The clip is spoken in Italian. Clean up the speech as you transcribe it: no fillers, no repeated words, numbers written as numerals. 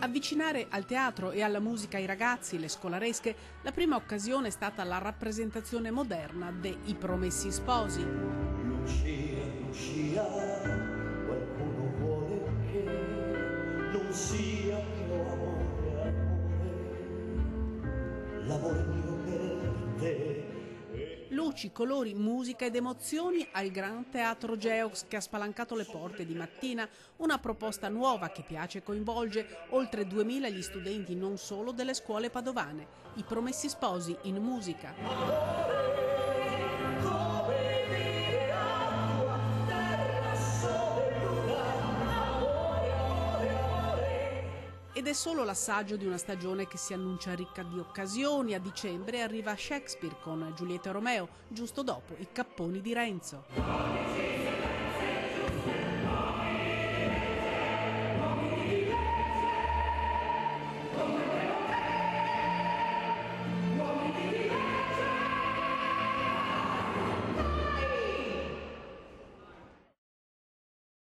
Avvicinare al teatro e alla musica i ragazzi, le scolaresche, la prima occasione è stata la rappresentazione moderna de I Promessi Sposi. Lucia, Lucia, qualcuno vuole che non sia più amore, amore, l'amore mio per te. Luci, colori, musica ed emozioni al Gran Teatro Geox che ha spalancato le porte di mattina, una proposta nuova che piace e coinvolge oltre 2000 gli studenti non solo delle scuole padovane. I Promessi Sposi in musica. Ed è solo l'assaggio di una stagione che si annuncia ricca di occasioni. A dicembre arriva Shakespeare con Giulietta e Romeo, giusto dopo I Capponi di Renzo.